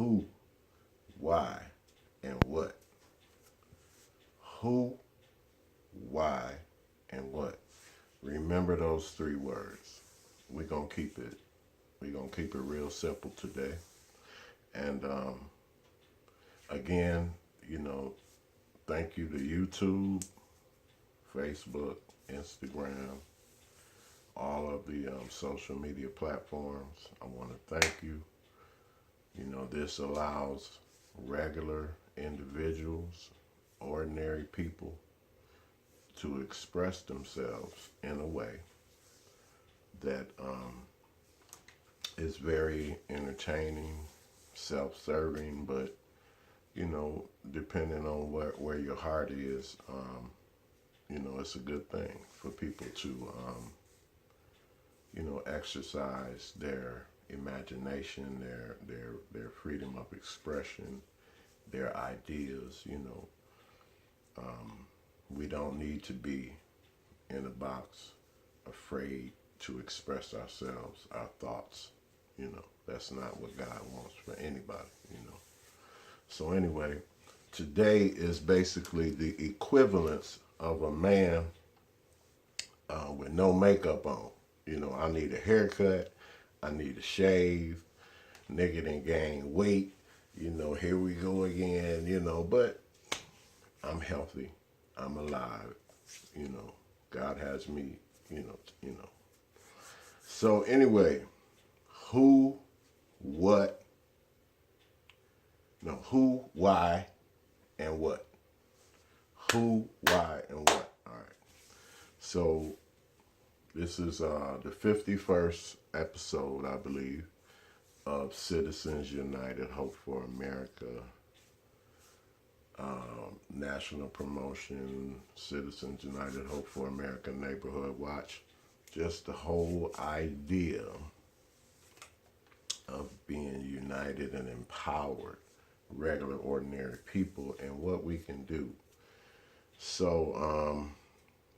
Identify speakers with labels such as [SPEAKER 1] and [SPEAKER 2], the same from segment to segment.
[SPEAKER 1] Who, why, and what? Who, why, and what? Remember those three words. We're gonna keep it. We're gonna keep it real simple today. And again, you know, thank you to YouTube, Facebook, Instagram, all of the social media platforms. I want to thank you. You know, this allows regular individuals, ordinary people, to express themselves in a way that is very entertaining, self-serving, but you know, depending on where your heart is, you know, it's a good thing for people to, you know, exercise their imagination, their freedom of expression, their ideas. You know, we don't need to be in a box, afraid to express ourselves, our thoughts. You know, that's not what God wants for anybody. You know. So anyway, today is basically the equivalence of a man with no makeup on. You know, I need a haircut, I need a shave, nigga done gained weight. You know, here we go again. You know, but I'm healthy, I'm alive. You know, God has me. You know, you know. So anyway, who, what, no, who, why, and what? Who, why, and what? All right. So this is the 51st episode, I believe, of Citizens United Hope for America, national promotion, Citizens United Hope for America Neighborhood Watch. Just the whole idea of being united and empowered, regular, ordinary people, and what we can do. So,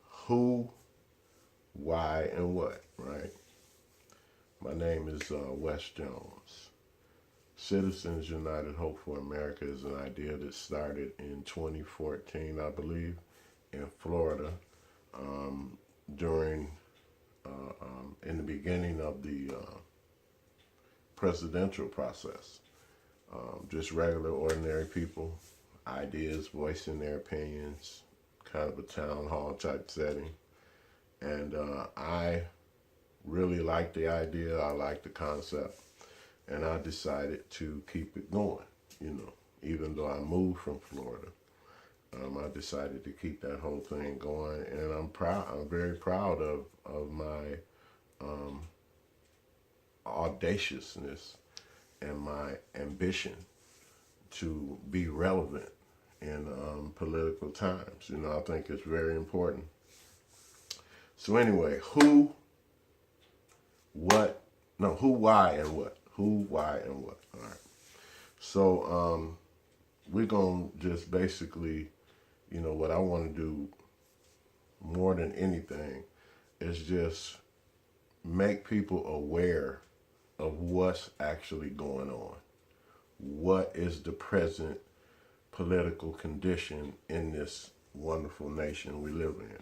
[SPEAKER 1] who, why, and what, right? My name is Wes Jones. Citizens United Hope for America is an idea that started in 2014, I believe, in Florida, during, in the beginning of the presidential process. Just regular, ordinary people, ideas, voicing their opinions, kind of a town hall type setting. And I really like the idea, I like the concept, and I decided to keep it going, you know, even though I moved from Florida. I decided to keep that whole thing going, and I'm proud. I'm very proud of my audaciousness and my ambition to be relevant in political times. You know, I think it's very important. So anyway, who, what, no, who, why, and what? Who, why, and what? All right. So we're going to just basically, you know, what I want to do more than anything is just make people aware of what's actually going on. What is the present political condition in this wonderful nation we live in?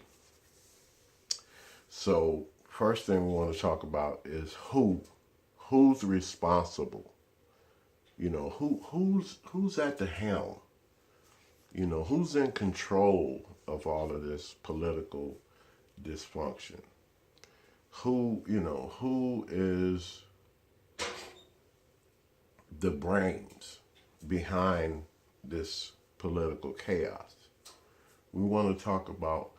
[SPEAKER 1] So, first thing we want to talk about is who's responsible. You know, who's at the helm? You know, who's in control of all of this political dysfunction? Who, you know, who is the brains behind this political chaos? We want to talk about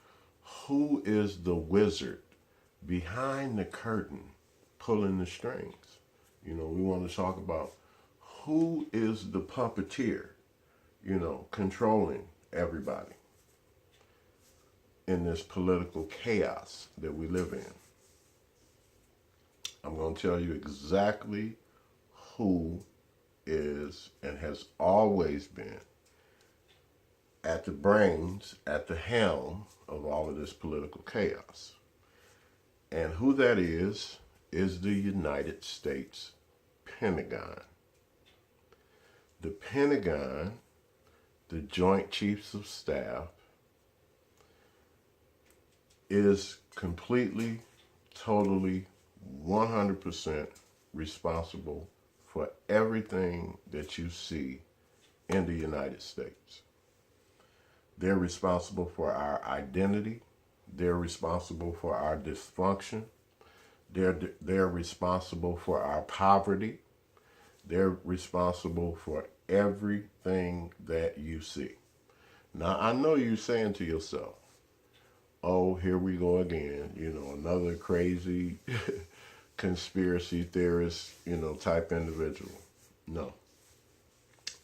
[SPEAKER 1] who is the wizard behind the curtain pulling the strings. You know, we want to talk about who is the puppeteer, you know, controlling everybody in this political chaos that we live in. I'm going to tell you exactly who is and has always been at the brains, at the helm of all of this political chaos. And who that is the United States Pentagon. the Pentagon, the Joint Chiefs of Staff, is completely, totally, 100% responsible for everything that you see in the United States. They're responsible for our identity. They're responsible for our dysfunction. They're responsible for our poverty. They're responsible for everything that you see. Now, I know you're saying to yourself, oh, here we go again, another crazy conspiracy theorist, type individual. No.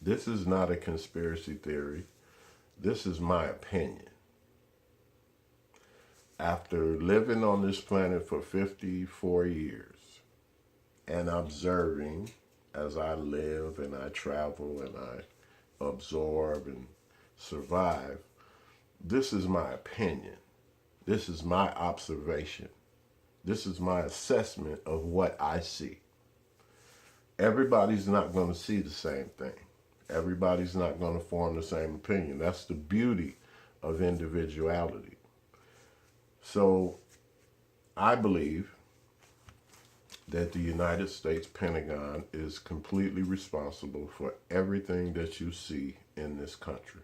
[SPEAKER 1] This is not a conspiracy theory. This is my opinion. After living on this planet for 54 years and observing as I live and I travel and I absorb and survive, this is my opinion. This is my observation. This is my assessment of what I see. Everybody's not going to see the same thing. Everybody's not going to form the same opinion. That's the beauty of individuality. So I believe that the United States Pentagon is completely responsible for everything that you see in this country.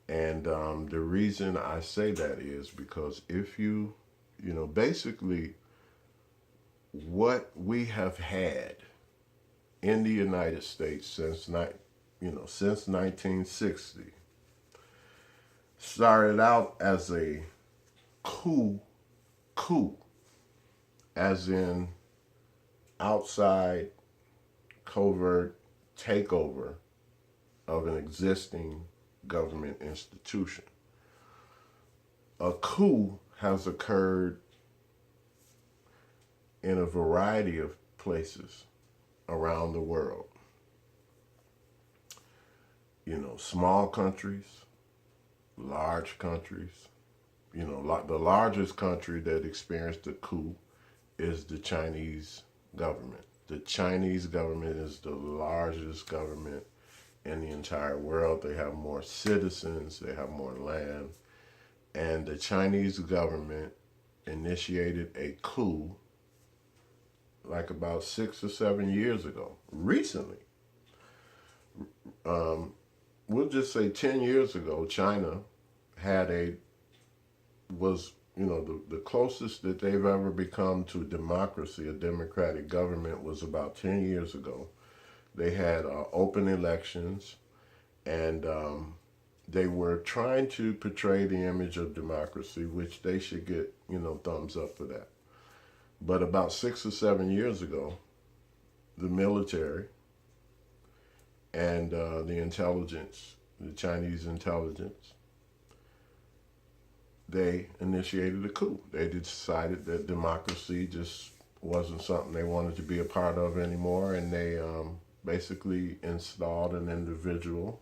[SPEAKER 1] And the reason I say that is because if basically what we have had in the United States since 1960 started out as a coup, as in outside covert takeover of an existing government institution. A coup has occurred in a variety of places around the world. Small countries, large countries. The largest country that experienced a coup is the Chinese government. The Chinese government is the largest government in the entire world. They have more citizens, they have more land, and the Chinese government initiated a coup like about 6 or 7 years ago, recently. We'll just say 10 years ago, China was the closest that they've ever become to democracy, a democratic government, was about 10 years ago. They had open elections, and they were trying to portray the image of democracy, which they should get, thumbs up for that. But about 6 or 7 years ago, the military and the intelligence, the Chinese intelligence, they initiated a coup. They decided that democracy just wasn't something they wanted to be a part of anymore, and they basically installed an individual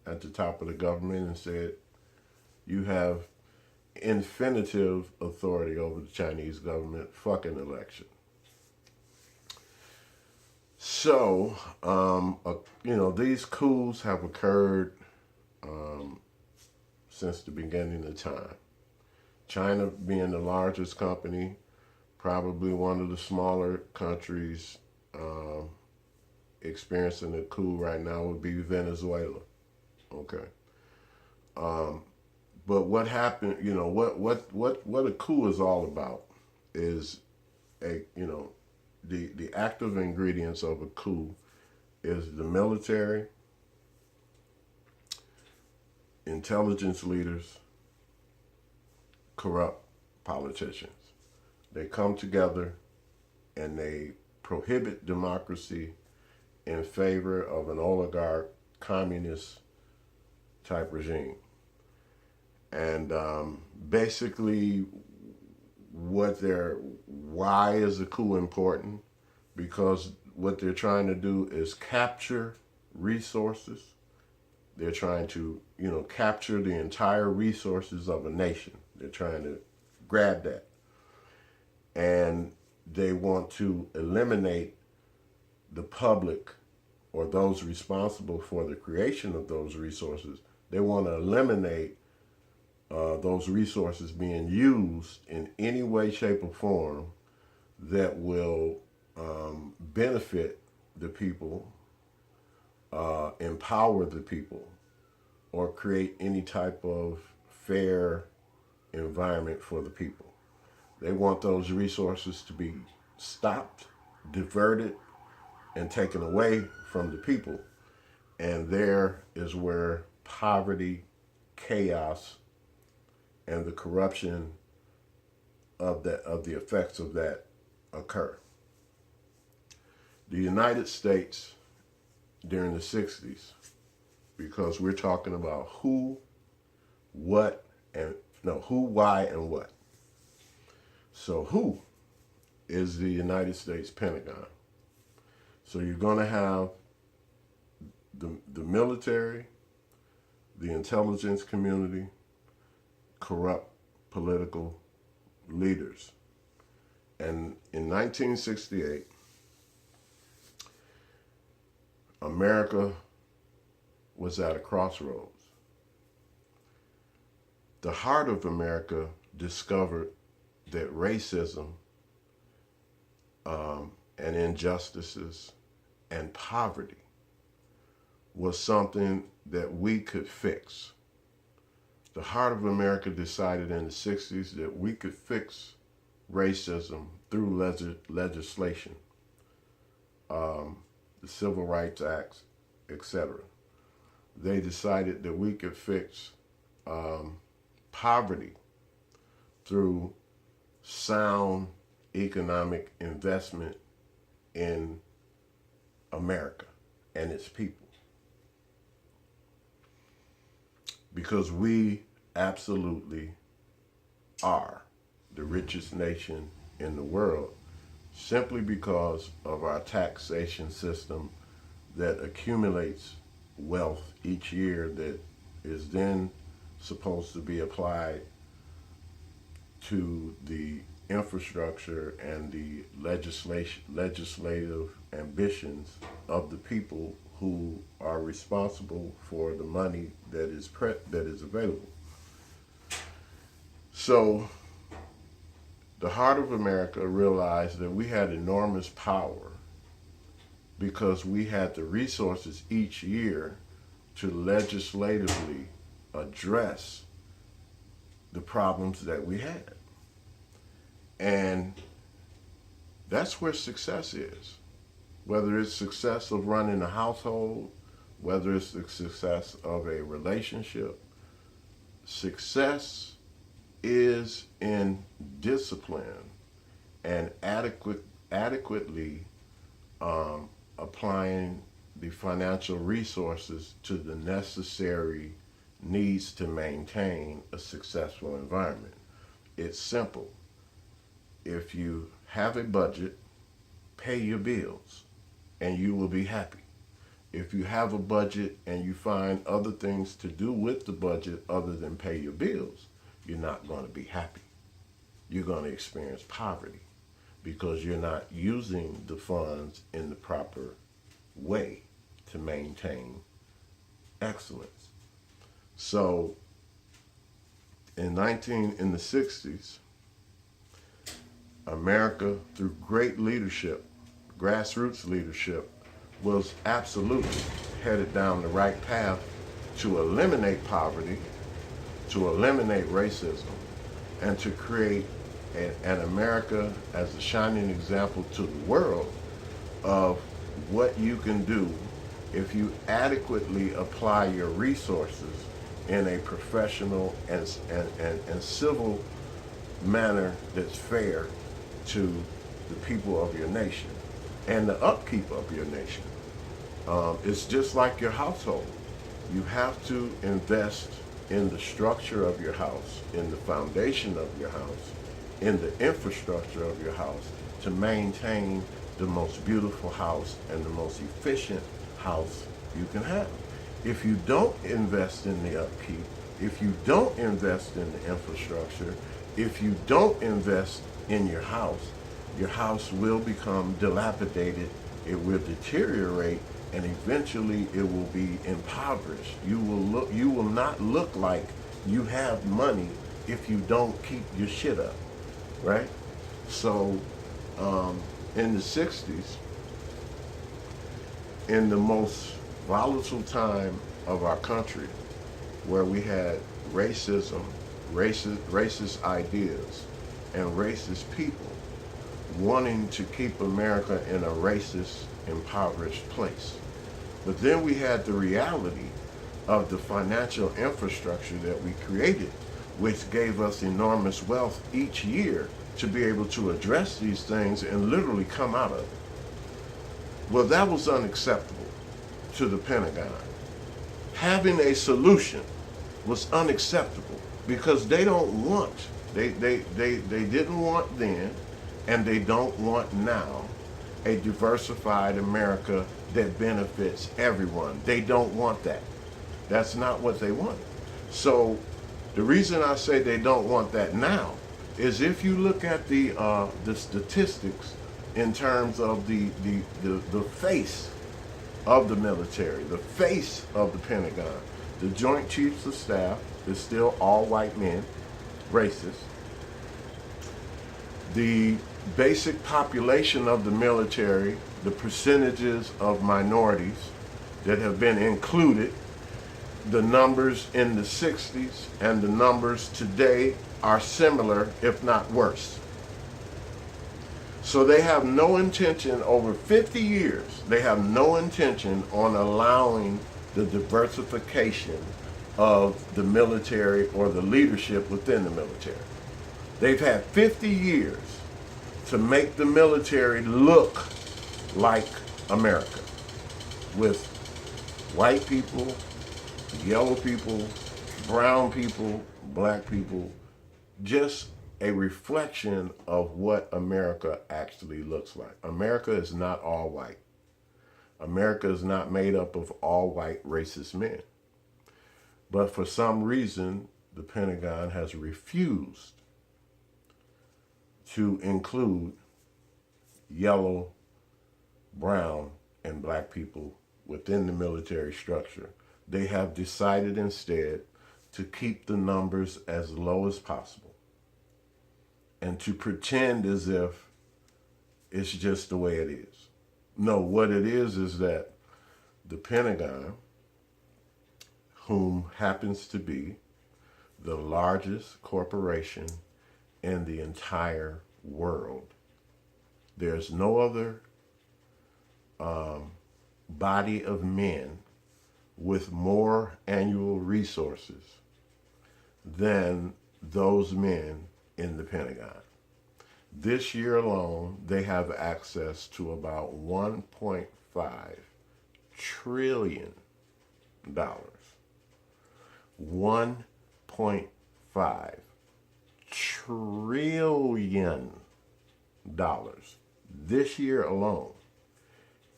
[SPEAKER 1] at the top of the government and said, you have infinitive authority over the Chinese government, fuck an election. So, these coups have occurred since the beginning of time. China being the largest company, probably one of the smaller countries experiencing a coup right now would be Venezuela. Okay. But what happened, what a coup is all about is the active ingredients of a coup is the military, intelligence leaders, corrupt politicians. They come together and they prohibit democracy in favor of an oligarch, communist type regime. And basically, why is a coup important? Because what they're trying to do is capture resources. They're trying to, capture the entire resources of a nation. They're trying to grab that. And they want to eliminate the public or those responsible for the creation of those resources, they want to eliminate those resources being used in any way, shape, or form that will benefit the people, empower the people, or create any type of fair environment for the people. They want those resources to be stopped, diverted, and taken away from the people. And there is where poverty, chaos, and the corruption of the effects of that occur. The United States during the 60s, because we're talking about who, what, and who, why, and what. So who is the United States Pentagon? So you're going to have the military, the intelligence community, corrupt political leaders. And in 1968, America was at a crossroads. The heart of America discovered that racism and injustices and poverty was something that we could fix. The heart of America decided in the 60s that we could fix racism through legislation, the Civil Rights Acts, etc. They decided that we could fix poverty through sound economic investment in America and its people. Because we absolutely are the richest nation in the world, simply because of our taxation system that accumulates wealth each year that is then supposed to be applied to the infrastructure and the legislative ambitions of the people who are responsible for the money that is available. So the heart of America realized that we had enormous power because we had the resources each year to legislatively address the problems that we had. And that's where success is. Whether it's success of running a household, whether it's the success of a relationship, success is in discipline and adequately applying the financial resources to the necessary needs to maintain a successful environment. It's simple. If you have a budget, pay your bills, and you will be happy. If you have a budget and you find other things to do with the budget other than pay your bills, you're not going to be happy. You're going to experience poverty because you're not using the funds in the proper way to maintain excellence. So in the 60s, America, through great leadership, grassroots leadership, was absolutely headed down the right path to eliminate poverty, to eliminate racism, and to create an America as a shining example to the world of what you can do if you adequately apply your resources in a professional and civil manner that's fair to the people of your nation and the upkeep of your nation. It's just like your household. You have to invest in the structure of your house, in the foundation of your house, in the infrastructure of your house to maintain the most beautiful house and the most efficient house you can have. If you don't invest in the upkeep, if you don't invest in the infrastructure, if you don't invest in your house will become dilapidated, it will deteriorate, and eventually it will be impoverished. You will not look like you have money if you don't keep your shit up, right? So, in the 60s, in the most volatile time of our country, where we had racism, racist ideas, and racist people wanting to keep America in a racist, impoverished place. But then we had the reality of the financial infrastructure that we created, which gave us enormous wealth each year to be able to address these things and literally come out of it. Well, that was unacceptable to the Pentagon. Having a solution was unacceptable because they don't want, they didn't want then, and they don't want now, a diversified America that benefits everyone. They don't want that. That's not what they want. So the reason I say they don't want that now is if you look at the statistics in terms of the face of the military, the face of the Pentagon, the Joint Chiefs of Staff is still all white men, racist. The basic population of the military, the percentages of minorities that have been included, the numbers in the 60s and the numbers today are similar, if not worse. So they have no intention, over 50 years, they have no intention on allowing the diversification of the military or the leadership within the military. They've had 50 years to make the military look like America, with white people, yellow people, brown people, black people, just a reflection of what America actually looks like. America is not all white. America is not made up of all white racist men. But for some reason, the Pentagon has refused to include yellow, brown, and black people within the military structure. They have decided instead to keep the numbers as low as possible and to pretend as if it's just the way it is. No, what it is that the Pentagon, whom happens to be the largest corporation in the entire world, there's no other body of men with more annual resources than those men in the Pentagon. This year alone, they have access to about $1.5 trillion. $1.5 trillion this year alone,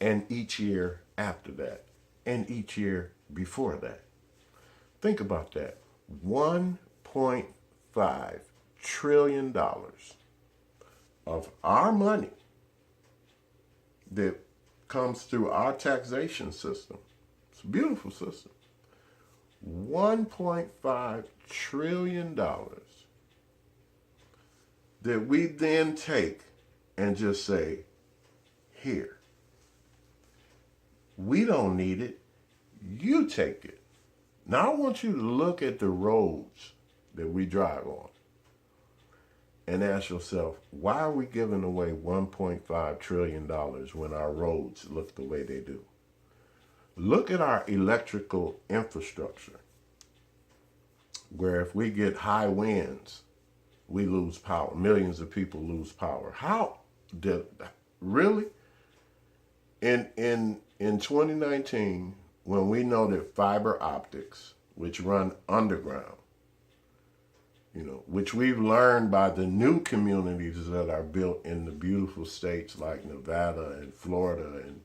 [SPEAKER 1] and each year after that, and each year before that. Think about that. $1.5 trillion of our money that comes through our taxation system. It's a beautiful system. $1.5 trillion that we then take and just say, here. We don't need it. You take it. Now I want you to look at the roads that we drive on and ask yourself, why are we giving away $1.5 trillion when our roads look the way they do? Look at our electrical infrastructure, where if we get high winds, we lose power. Millions of people lose power. How did, really? In 2019, when we know that fiber optics, which run underground, which we've learned by the new communities that are built in the beautiful states like Nevada and Florida and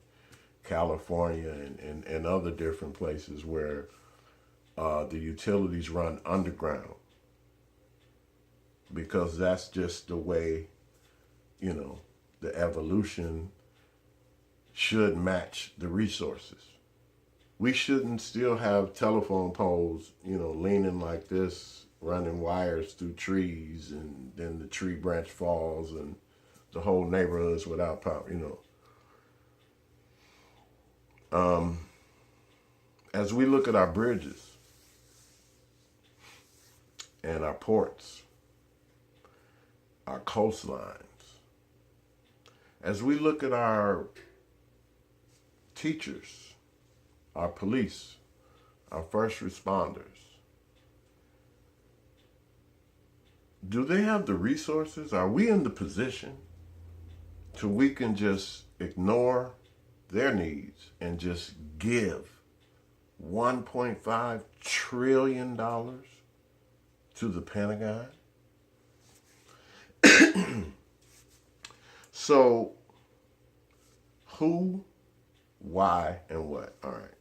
[SPEAKER 1] California and other different places where the utilities run underground, because that's just the way, the evolution should match the resources. We shouldn't still have telephone poles, leaning like this, running wires through trees, and then the tree branch falls and the whole neighborhood's without power. As we look at our bridges and our ports, our coastlines, as we look at our teachers, our police, our first responders, do they have the resources? Are we in the position to we can just ignore their needs and just give $1.5 trillion to the Pentagon? So, who, why, and what? All right.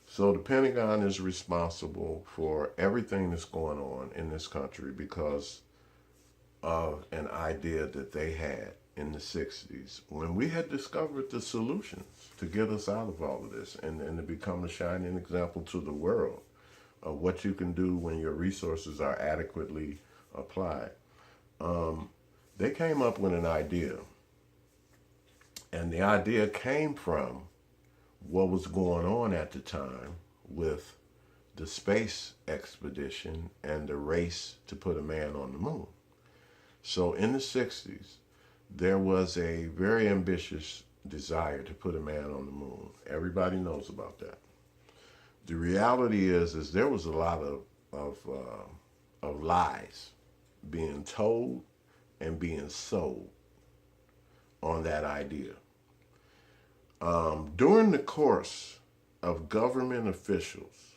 [SPEAKER 1] So the Pentagon is responsible for everything that's going on in this country because of an idea that they had in the 60s when we had discovered the solutions to get us out of all of this and to become a shining example to the world of what you can do when your resources are adequately applied. They came up with an idea, and the idea came from what was going on at the time with the space expedition and the race to put a man on the moon. So in the 60s, there was a very ambitious desire to put a man on the moon. Everybody knows about that. The reality is there was a lot of lies being told and being sold on that idea. During the course of government officials,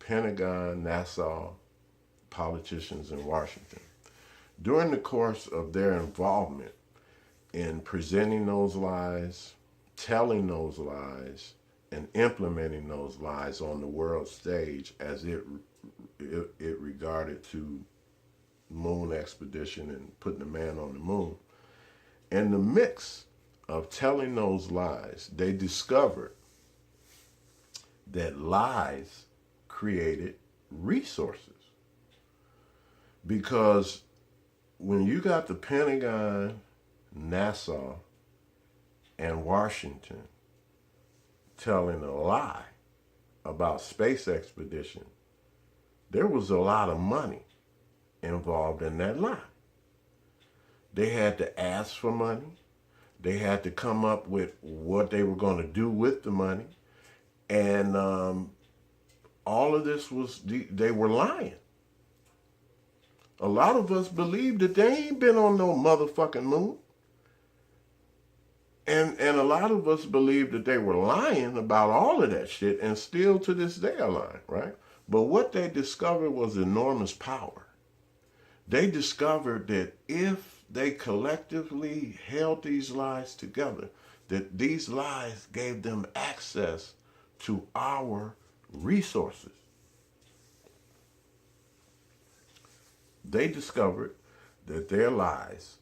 [SPEAKER 1] Pentagon, NASA, politicians in Washington, during the course of their involvement in presenting those lies, telling those lies, and implementing those lies on the world stage as it regarded to moon expedition and putting a man on the moon, in the mix of telling those lies, they discovered that lies created resources. Because when you got the Pentagon, NASA, and Washington telling a lie about space expedition, there was a lot of money involved in that lie. They had to ask for money. They had to come up with what they were going to do with the money. And all of this was, they were lying. A lot of us believe that they ain't been on no motherfucking moon. And a lot of us believe that they were lying about all of that shit, and still to this day are lying, right? But what they discovered was enormous power. They discovered that if they collectively held these lies together, that these lies gave them access to our resources. They discovered that their lies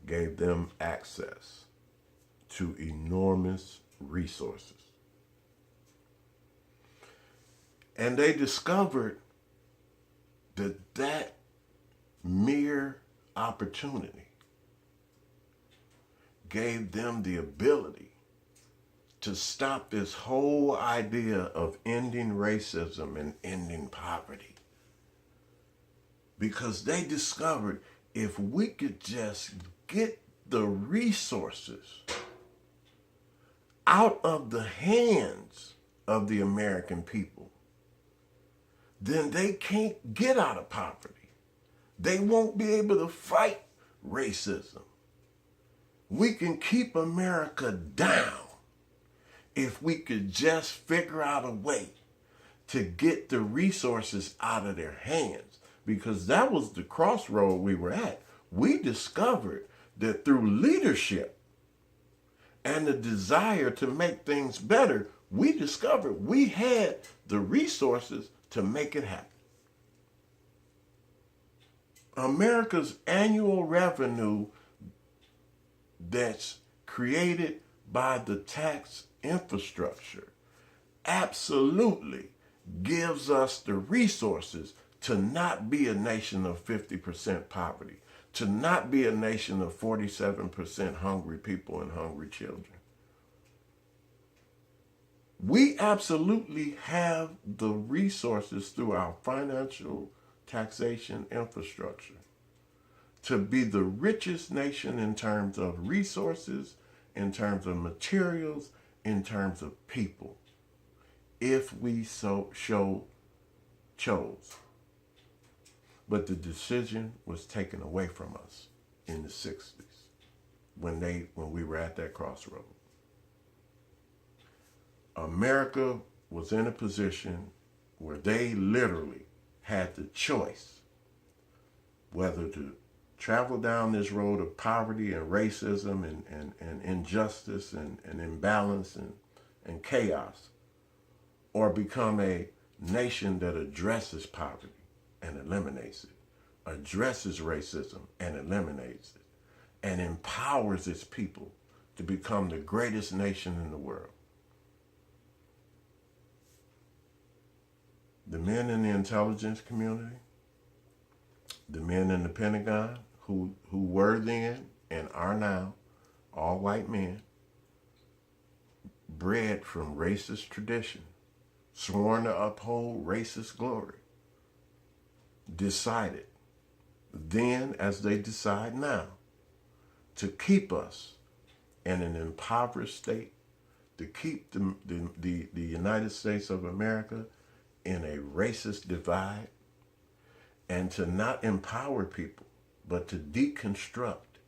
[SPEAKER 1] gave them access to enormous resources. And they discovered that that mere opportunity gave them the ability to stop this whole idea of ending racism and ending poverty. Because they discovered if we could just get the resources out of the hands of the American people, then they can't get out of poverty. They won't be able to fight racism. We can keep America down if we could just figure out a way to get the resources out of their hands. Because that was the crossroad we were at. We discovered that through leadership and the desire to make things better, we discovered we had the resources to make it happen. America's annual revenue that's created by the tax infrastructure absolutely gives us the resources to not be a nation of 50% poverty, to not be a nation of 47% hungry people and hungry children. We absolutely have the resources through our financial taxation infrastructure to be the richest nation in terms of resources, in terms of materials, in terms of people, if we so chose. But the decision was taken away from us in the 60s when we were at that crossroad. America was in a position where they literally had the choice whether to travel down this road of poverty and racism and injustice and imbalance and chaos, or become a nation that addresses poverty and eliminates it, addresses racism and eliminates it, and empowers its people to become the greatest nation in the world. The men in the intelligence community, the men in the Pentagon, who were then and are now all white men, bred from racist tradition, sworn to uphold racist glory, decided then, as they decide now, to keep us in an impoverished state, to keep the United States of America in a racist divide, and to not empower people, but to deconstruct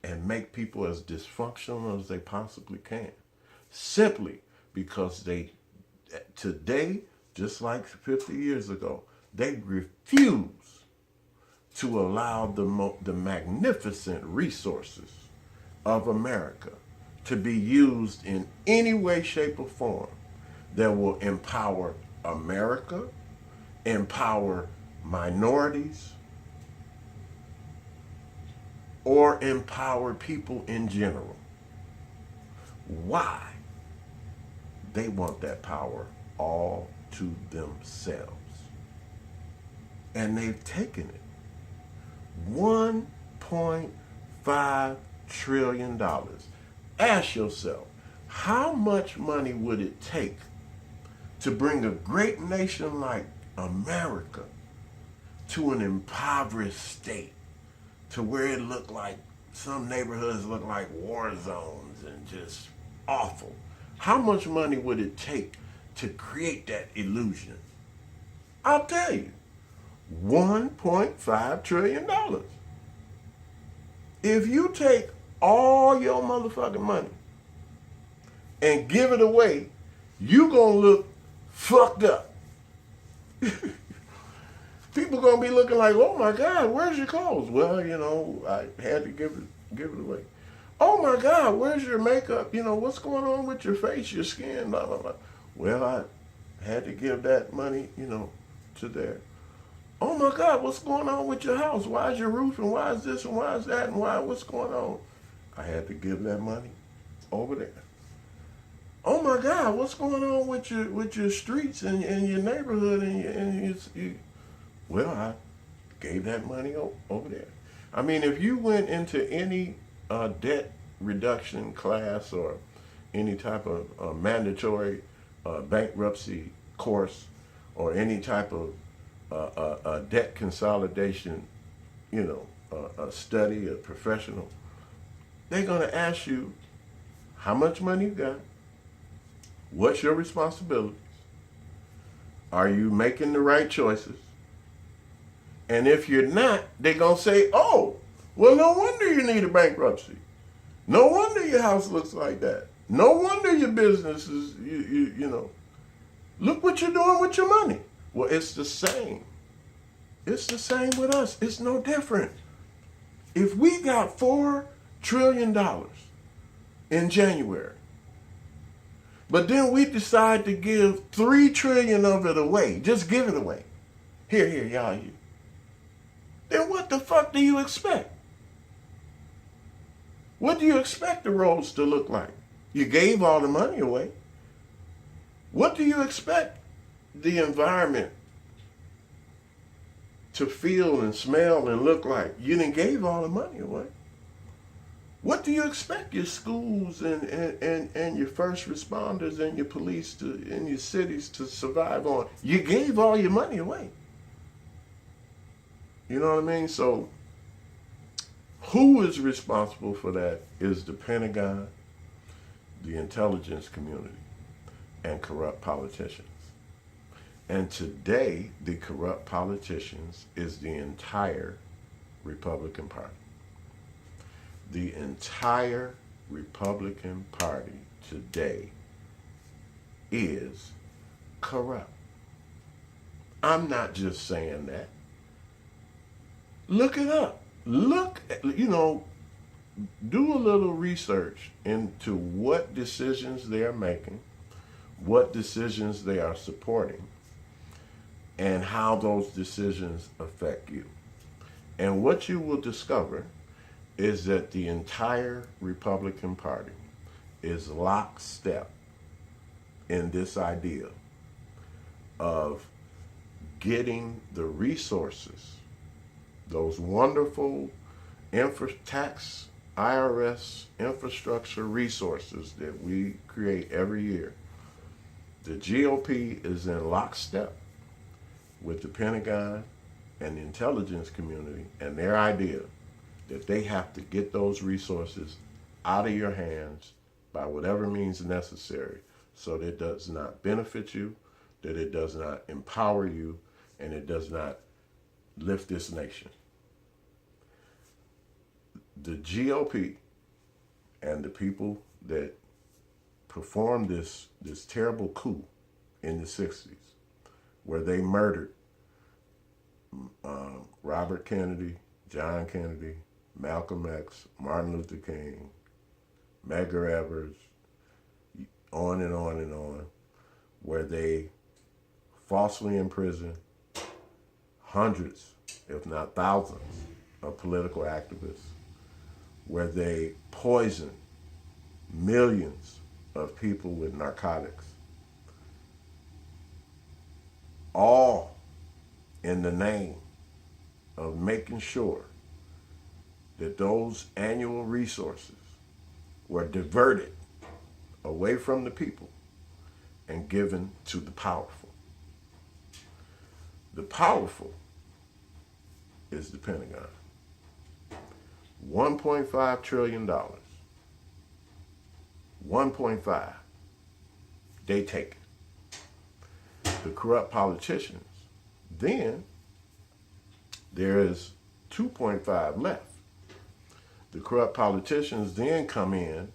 [SPEAKER 1] and make people as dysfunctional as they possibly can, simply because they, today, just like 50 years ago, they refuse to allow the magnificent resources of America to be used in any way, shape, or form that will empower America, empower minorities, or empower people in general. Why? They want that power all to themselves. And they've taken it. $1.5 trillion. Ask yourself, how much money would it take to bring a great nation like America to an impoverished state, to where it looked like some neighborhoods look like war zones and just awful? How much money would it take to create that illusion? I'll tell you, $1.5 trillion. If you take all your motherfucking money and give it away, you gonna look fucked up. People gonna be looking like, oh my God, where's your clothes? Well, I had to give it away. Oh my God, where's your makeup? What's going on with your face, your skin, blah, blah, blah. Well, I had to give that money, to there. Oh my God, what's going on with your house? Why is your roof, and why is this, and why is that, and what's going on? I had to give that money over there. Oh my God, what's going on with your streets and your neighborhood and well, I gave that money over there. I mean, if you went into any debt reduction class or any type of mandatory bankruptcy course or any type of debt consolidation, a study, a professional, they're going to ask you how much money you got, what's your responsibilities, are you making the right choices, and if you're not, they're going to say, oh, well, no wonder you need a bankruptcy. No wonder your house looks like that. No wonder your business is, look what you're doing with your money. Well, it's the same. It's the same with us. It's no different. If we got $4 trillion in January, but then we decide to give $3 trillion of it away, just give it away. Here, y'all, you. Then what the fuck do you expect? What do you expect the roads to look like? You gave all the money away. What do you expect the environment to feel and smell and look like? You done gave all the money away. What do you expect your schools and your first responders and your police in your cities to survive on? You gave all your money away. You know what I mean? So who is responsible for that is the Pentagon, the intelligence community, and corrupt politicians. And today, the corrupt politicians is the entire Republican Party. The entire Republican Party today is corrupt. I'm not just saying that. Look it up. Look, do a little research into what decisions they are making, what decisions they are supporting, and how those decisions affect you. And what you will discover is that the entire Republican Party is lockstep in this idea of getting the resources, those wonderful tax IRS infrastructure resources that we create every year. The GOP is in lockstep with the Pentagon and the intelligence community and their idea that they have to get those resources out of your hands by whatever means necessary so that it does not benefit you, that it does not empower you, and it does not lift this nation. The GOP and the people that performed this terrible coup in the 60s, where they murdered Robert Kennedy, John Kennedy, Malcolm X, Martin Luther King, Medgar Evers, on and on and on, where they falsely imprisoned hundreds, if not thousands, of political activists, where they poisoned millions of people with narcotics, all in the name of making sure that those annual resources were diverted away from the people and given to the powerful. The powerful is the Pentagon. $1.5 trillion. 1.5. They take it. The corrupt politicians, then there is 2.5 left. The corrupt politicians then come in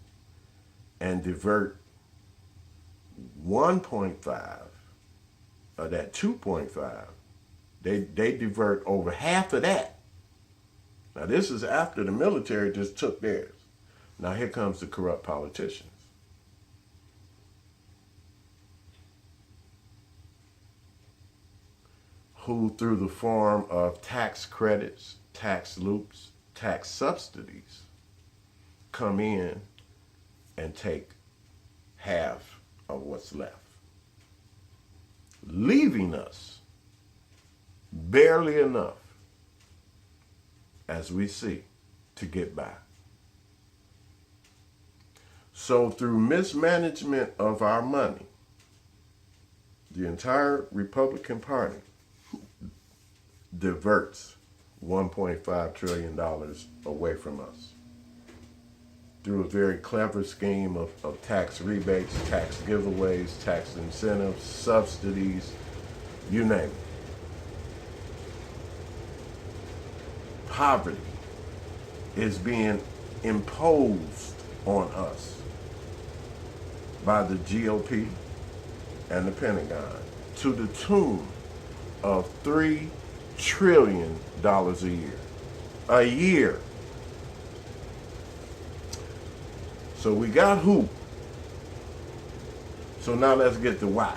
[SPEAKER 1] and divert 1.5 of that 2.5. They divert over half of that. Now this is after the military just took theirs. Now here comes the corrupt politicians. Who through the form of tax credits, tax loops, tax subsidies, come in and take half of what's left, leaving us barely enough, as we see, to get by. So through mismanagement of our money, the entire Republican Party diverts $1.5 trillion away from us through a very clever scheme of tax rebates, tax giveaways, tax incentives, subsidies, you name it. Poverty is being imposed on us by the GOP and the Pentagon to the tune of $3 trillion a year. A year. So we got who. So now let's get to why.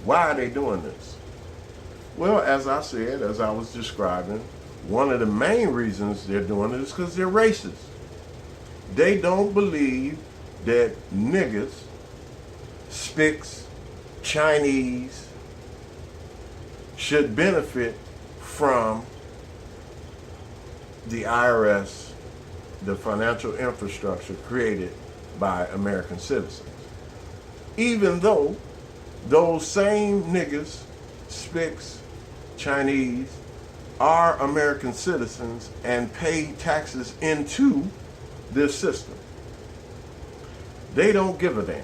[SPEAKER 1] Why are they doing this? Well, as I said, as I was describing, one of the main reasons they're doing it is because they're racist. They don't believe that niggas, spics, Chinese should benefit from the IRS, the financial infrastructure created by American citizens. Even though those same niggas, spics, Chinese, are American citizens and pay taxes into this system. They don't give a damn.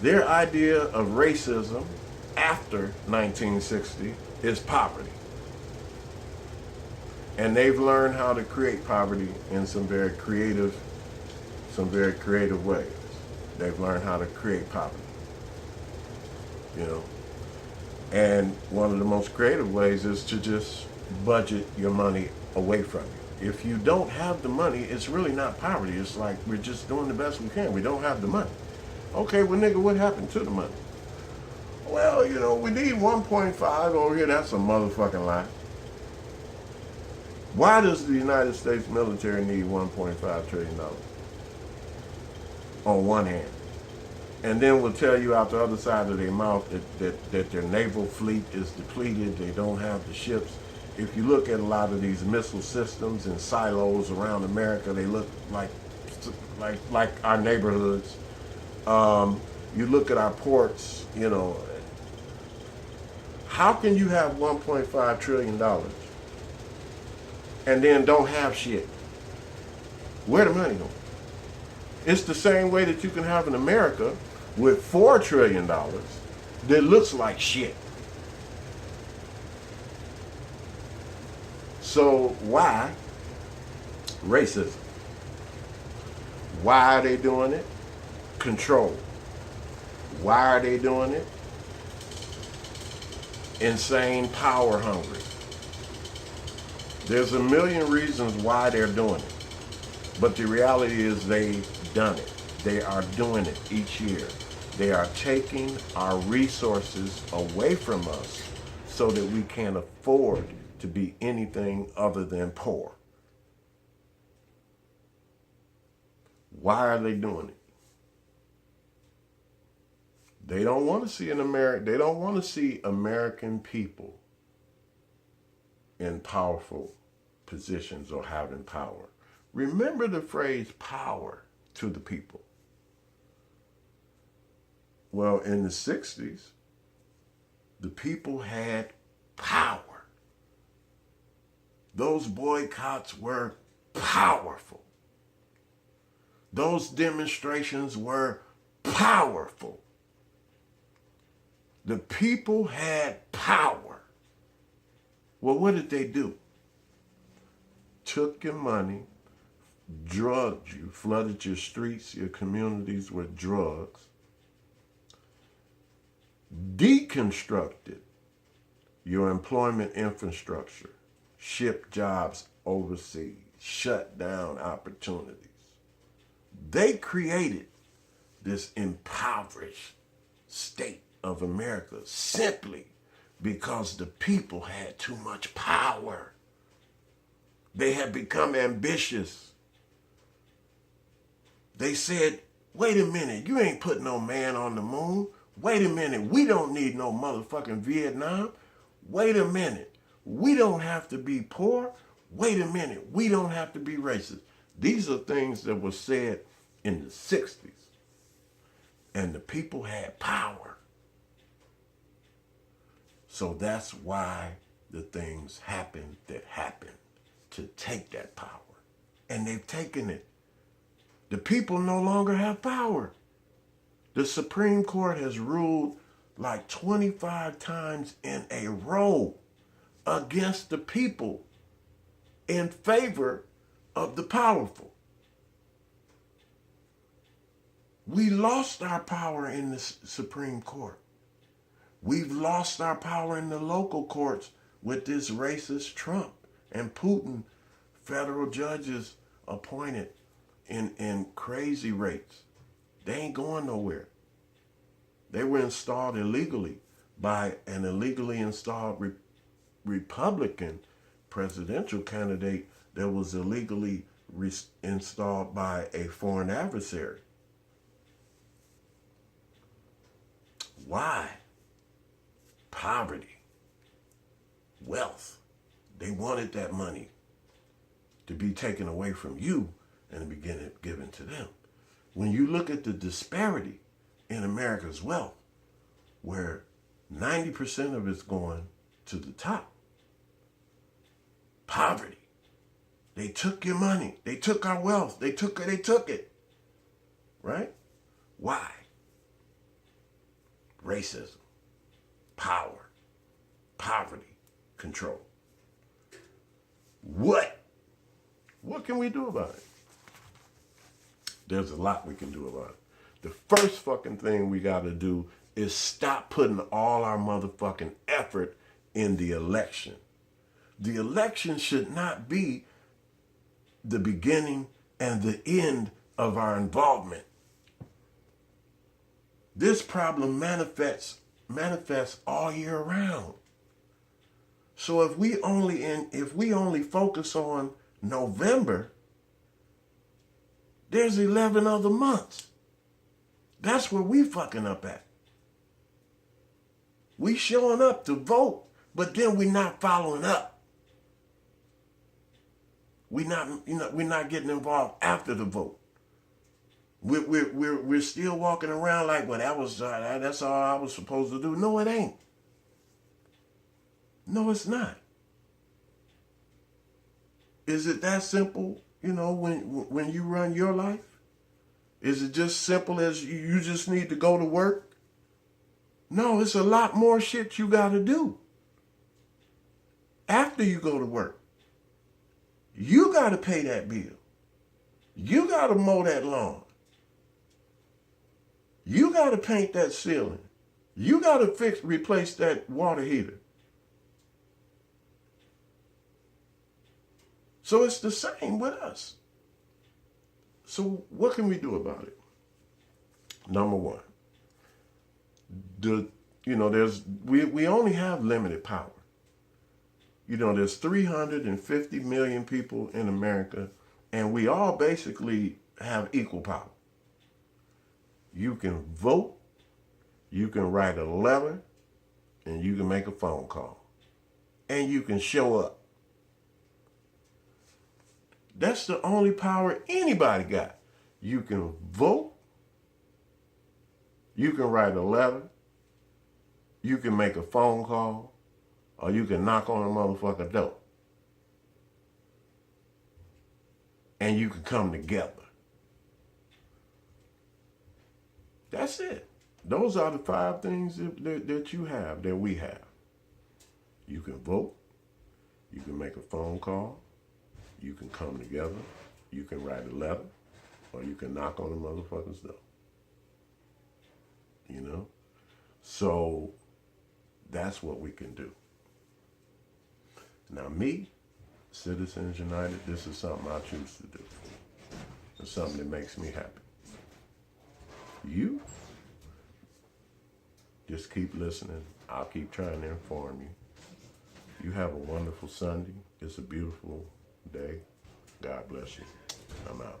[SPEAKER 1] Their idea of racism after 1960 is poverty. And they've learned how to create poverty in some very creative ways. They've learned how to create poverty. You know? And one of the most creative ways is to just budget your money away from you. If you don't have the money, it's really not poverty. It's like we're just doing the best we can. We don't have the money. Okay, well, nigga, what happened to the money? Well, you know, we need 1.5 over here. That's a motherfucking lie. Why does the United States military need $1.5 trillion? On one hand. And then will tell you out the other side of their mouth that their naval fleet is depleted. They don't have the ships. If you look at a lot of these missile systems and silos around America, they look like our neighborhoods. You look at our ports, you know. How can you have $1.5 trillion and then don't have shit? Where the money going? It's the same way that you can have an America with $4 trillion that looks like shit. So why racism? Why are they doing it? Control. Why are they doing it? Insane power hungry. There's a million reasons why they're doing it. But the reality is they've done it. They are doing it each year. They are taking our resources away from us so that we can't afford to be anything other than poor. Why are they doing it? They don't want to see they don't want to see American people in powerful positions or having power. Remember the phrase power to the people. Well, in the 60s, the people had power. Those boycotts were powerful. Those demonstrations were powerful. The people had power. Well, what did they do? Took your money, drugged you, flooded your streets, your communities with drugs, deconstructed your employment infrastructure, shipped jobs overseas, shut down opportunities. They created this impoverished state of America simply because the people had too much power. They had become ambitious. They said, wait a minute, you ain't put no man on the moon. Wait a minute, we don't need no motherfucking Vietnam. Wait a minute, we don't have to be poor. Wait a minute, we don't have to be racist. These are things that were said in the 60s. And the people had power. So that's why the things happened that happened, to take that power. And they've taken it. The people no longer have power. The Supreme Court has ruled like 25 times in a row against the people in favor of the powerful. We lost our power in the Supreme Court. We've lost our power in the local courts with this racist Trump and Putin, federal judges appointed in crazy rates. They ain't going nowhere. They were installed illegally by an illegally installed Republican presidential candidate that was illegally installed by a foreign adversary. Why? Poverty, wealth. They wanted that money to be taken away from you and be given to them. When you look at the disparity in America's wealth, where 90% of it's going to the top, poverty. They took your money. They took our wealth. They took it. Right? Why? Racism, power, poverty, control. What can we do about it? There's a lot we can do about it. The first fucking thing we got to do is stop putting all our motherfucking effort in the election. The election should not be the beginning and the end of our involvement. This problem manifests all year round. So if we only focus on November, there's 11 other months. That's where we fucking up at. We showing up to vote, but then we're not following up. We're not getting involved after the vote. We're still walking around like, well, that's all I was supposed to do. No, it ain't. No, it's not. Is it that simple? When you run your life, is it just simple as you just need to go to work? No, it's a lot more shit you got to do after you go to work. You got to pay that bill. You got to mow that lawn. You got to paint that ceiling. You got to replace that water heater. So it's the same with us. So what can we do about it? Number one, we only have limited power. There's 350 million people in America, and we all basically have equal power. You can vote, you can write a letter, and you can make a phone call. And you can show up. That's the only power anybody got. You can vote, you can write a letter, you can make a phone call, or you can knock on a motherfucking door. And you can come together. That's it. Those are the 5 things that you have, that we have. You can vote, you can make a phone call, you can come together, you can write a letter, or you can knock on a motherfucker's door. So that's what we can do. Now me, Citizens United, this is something I choose to do. It's something that makes me happy. You just keep listening. I'll keep trying to inform you. You have a wonderful Sunday. It's a beautiful day. God bless you. I'm out.